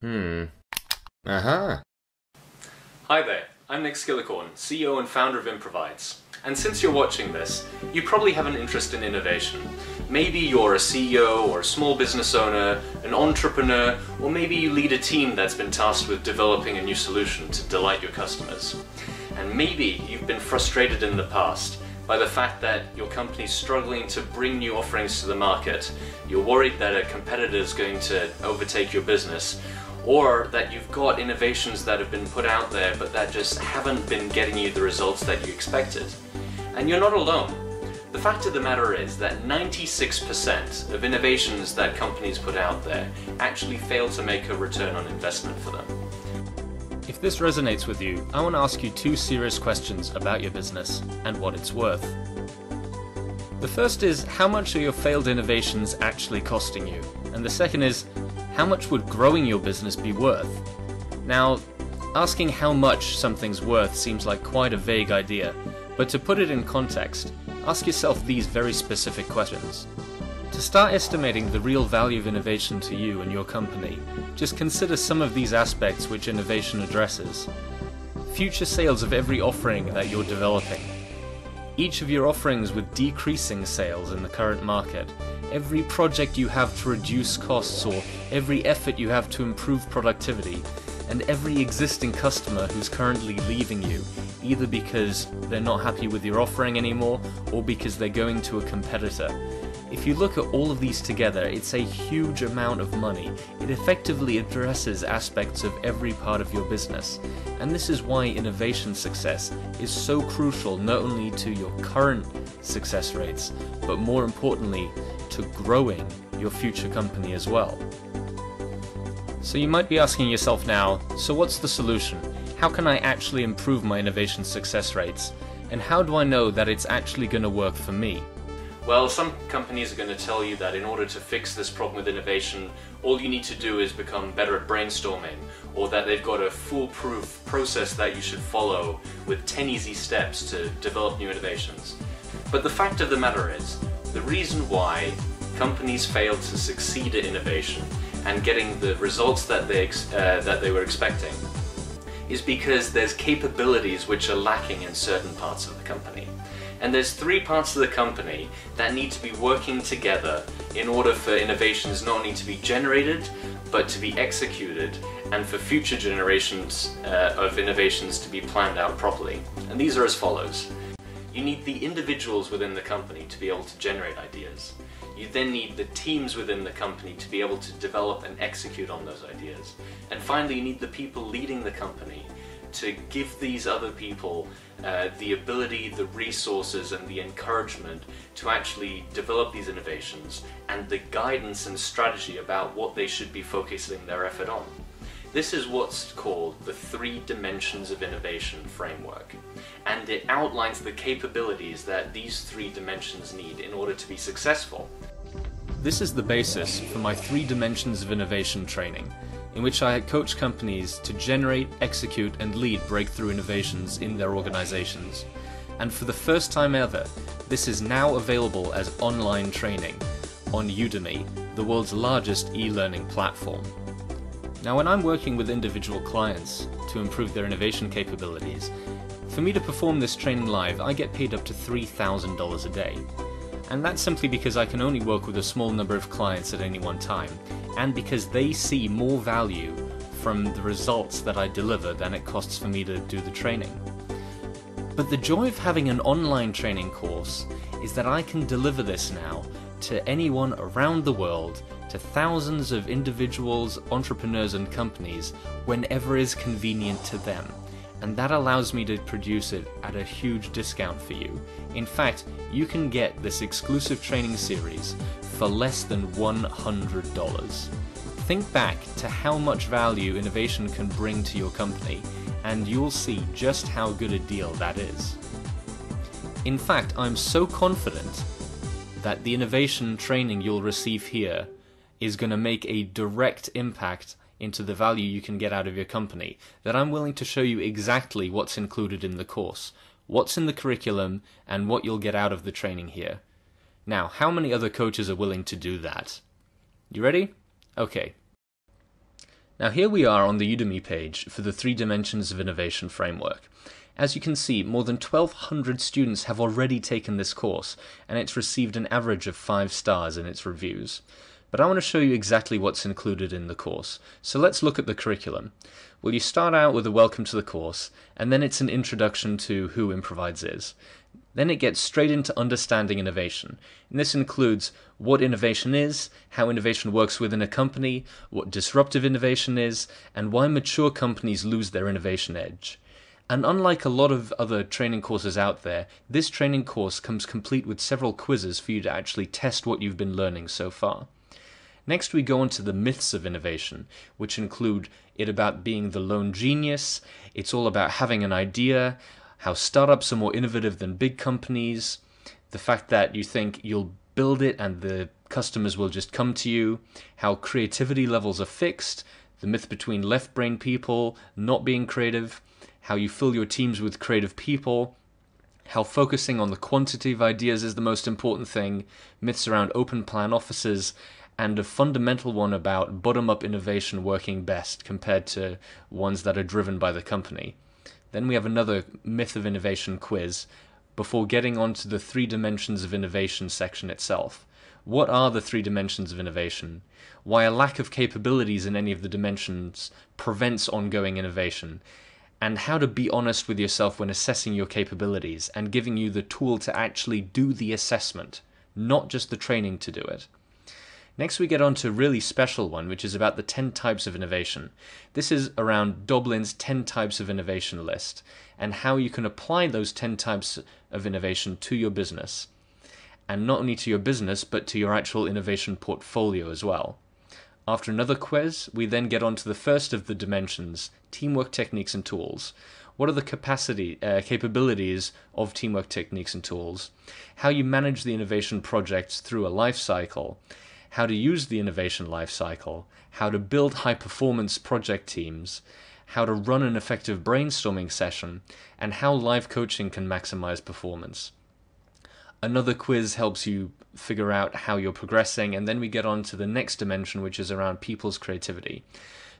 Uh-huh. Hi there, I'm Nick Skillicorn, CEO and founder of Improvides. And since you're watching this, you probably have an interest in innovation. Maybe you're a CEO or a small business owner, an entrepreneur, or maybe you lead a team that's been tasked with developing a new solution to delight your customers. And maybe you've been frustrated in the past by the fact that your company's struggling to bring new offerings to the market. You're worried that a competitor is going to overtake your business, or that you've got innovations that have been put out there but that just haven't been getting you the results that you expected. And you're not alone. The fact of the matter is that 96% of innovations that companies put out there actually fail to make a return on investment for them. If this resonates with you, I want to ask you two serious questions about your business and what it's worth. The first is, how much are your failed innovations actually costing you? And the second is, how much would growing your business be worth? Now, asking how much something's worth seems like quite a vague idea, but to put it in context, ask yourself these very specific questions. To start estimating the real value of innovation to you and your company, just consider some of these aspects which innovation addresses. Future sales of every offering that you're developing. Each of your offerings with decreasing sales in the current market. Every project you have to reduce costs, or every effort you have to improve productivity, and every existing customer who's currently leaving you, either because they're not happy with your offering anymore or because they're going to a competitor. If you look at all of these together, it's a huge amount of money. It effectively addresses aspects of every part of your business. And this is why innovation success is so crucial not only to your current success rates, but more importantly, to growing your future company as well. So you might be asking yourself now, so what's the solution? How can I actually improve my innovation success rates? And how do I know that it's actually going to work for me? Well, some companies are going to tell you that in order to fix this problem with innovation, all you need to do is become better at brainstorming, or that they've got a foolproof process that you should follow with 10 easy steps to develop new innovations. But the fact of the matter is, the reason why companies fail to succeed at innovation and getting the results that they were expecting is because there's capabilities which are lacking in certain parts of the company. And there's three parts of the company that need to be working together in order for innovations not only to be generated, but to be executed, and for future generations of innovations to be planned out properly. And these are as follows. You need the individuals within the company to be able to generate ideas. You then need the teams within the company to be able to develop and execute on those ideas. And finally, you need the people leading the company to give these other people the ability, the resources and the encouragement to actually develop these innovations, and the guidance and strategy about what they should be focusing their effort on. This is what's called the 3 dimensions of innovation framework, and it outlines the capabilities that these 3 dimensions need in order to be successful. This is the basis for my 3 dimensions of innovation training, in which I coach companies to generate, execute and lead breakthrough innovations in their organizations. And for the first time ever, this is now available as online training on Udemy, the world's largest e-learning platform. Now, when I'm working with individual clients to improve their innovation capabilities, for me to perform this training live, I get paid up to $3,000 a day. And that's simply because I can only work with a small number of clients at any one time, and because they see more value from the results that I deliver than it costs for me to do the training. But the joy of having an online training course is that I can deliver this now to anyone around the world, to thousands of individuals, entrepreneurs and companies whenever is convenient to them. And that allows me to produce it at a huge discount for you. In fact, you can get this exclusive training series for less than $100. Think back to how much value innovation can bring to your company, and you'll see just how good a deal that is. In fact, I'm so confident that the innovation training you'll receive here is going to make a direct impact into the value you can get out of your company, that I'm willing to show you exactly what's included in the course, what's in the curriculum, and what you'll get out of the training here. Now, how many other coaches are willing to do that? You ready? Okay. Now here we are on the Udemy page for the 3 Dimensions of Innovation framework. As you can see, more than 1,200 students have already taken this course, and it's received an average of 5 stars in its reviews. But I want to show you exactly what's included in the course. So let's look at the curriculum. Well, you start out with a welcome to the course, and then it's an introduction to who Improvides is. Then it gets straight into understanding innovation. And this includes what innovation is, how innovation works within a company, what disruptive innovation is, and why mature companies lose their innovation edge. And unlike a lot of other training courses out there, this training course comes complete with several quizzes for you to actually test what you've been learning so far. Next we go on to the myths of innovation, which include it about being the lone genius, it's all about having an idea, how startups are more innovative than big companies, the fact that you think you'll build it and the customers will just come to you, how creativity levels are fixed, the myth between left brain people not being creative, how you fill your teams with creative people, how focusing on the quantity of ideas is the most important thing, myths around open plan offices, and a fundamental one about bottom-up innovation working best compared to ones that are driven by the company. Then we have another myth of innovation quiz before getting on to the 3 dimensions of innovation section itself. What are the 3 dimensions of innovation? Why a lack of capabilities in any of the dimensions prevents ongoing innovation? And how to be honest with yourself when assessing your capabilities and giving you the tool to actually do the assessment, not just the training to do it. Next we get on to a really special one, which is about the 10 types of innovation. This is around Doblin's 10 types of innovation list, and how you can apply those 10 types of innovation to your business. And not only to your business, but to your actual innovation portfolio as well. After another quiz, we then get on to the first of the dimensions, teamwork techniques and tools. What are the capabilities of teamwork techniques and tools? How you manage the innovation projects through a life cycle. How to use the innovation lifecycle, how to build high-performance project teams, how to run an effective brainstorming session, and how live coaching can maximize performance. Another quiz helps you figure out how you're progressing, and then we get on to the next dimension, which is around people's creativity.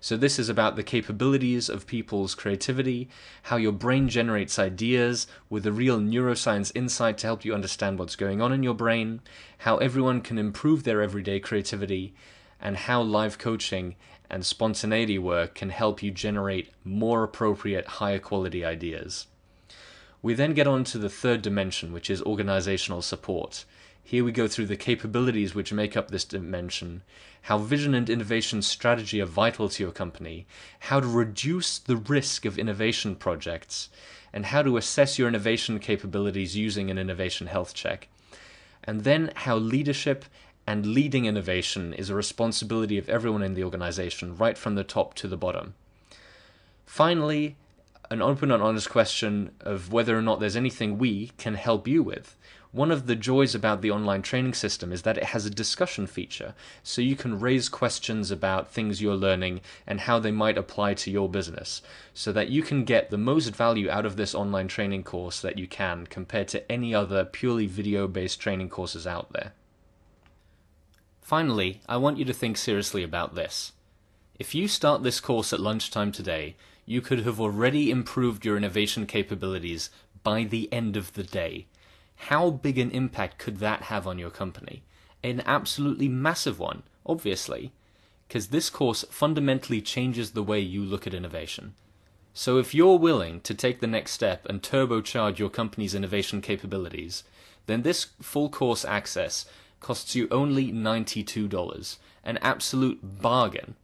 So this is about the capabilities of people's creativity, how your brain generates ideas with a real neuroscience insight to help you understand what's going on in your brain, how everyone can improve their everyday creativity, and how live coaching and spontaneity work can help you generate more appropriate, higher quality ideas. We then get on to the 3rd dimension, which is organizational support. Here we go through the capabilities which make up this dimension, how vision and innovation strategy are vital to your company, how to reduce the risk of innovation projects, and how to assess your innovation capabilities using an innovation health check. And then how leadership and leading innovation is a responsibility of everyone in the organization, right from the top to the bottom. Finally, an open and honest question of whether or not there's anything we can help you with. One of the joys about the online training system is that it has a discussion feature, so you can raise questions about things you're learning and how they might apply to your business, so that you can get the most value out of this online training course that you can compared to any other purely video-based training courses out there. Finally, I want you to think seriously about this. If you start this course at lunchtime today, you could have already improved your innovation capabilities by the end of the day. How big an impact could that have on your company? An absolutely massive one, obviously, because this course fundamentally changes the way you look at innovation. So if you're willing to take the next step and turbocharge your company's innovation capabilities, then this full course access costs you only $92, an absolute bargain.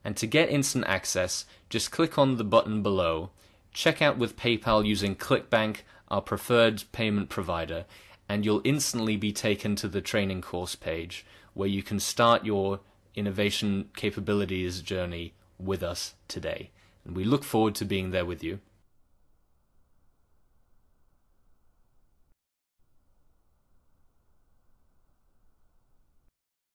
And to get instant access, just click on the button below, check out with PayPal using ClickBank, our preferred payment provider, and you'll instantly be taken to the training course page where you can start your innovation capabilities journey with us today. And we look forward to being there with you.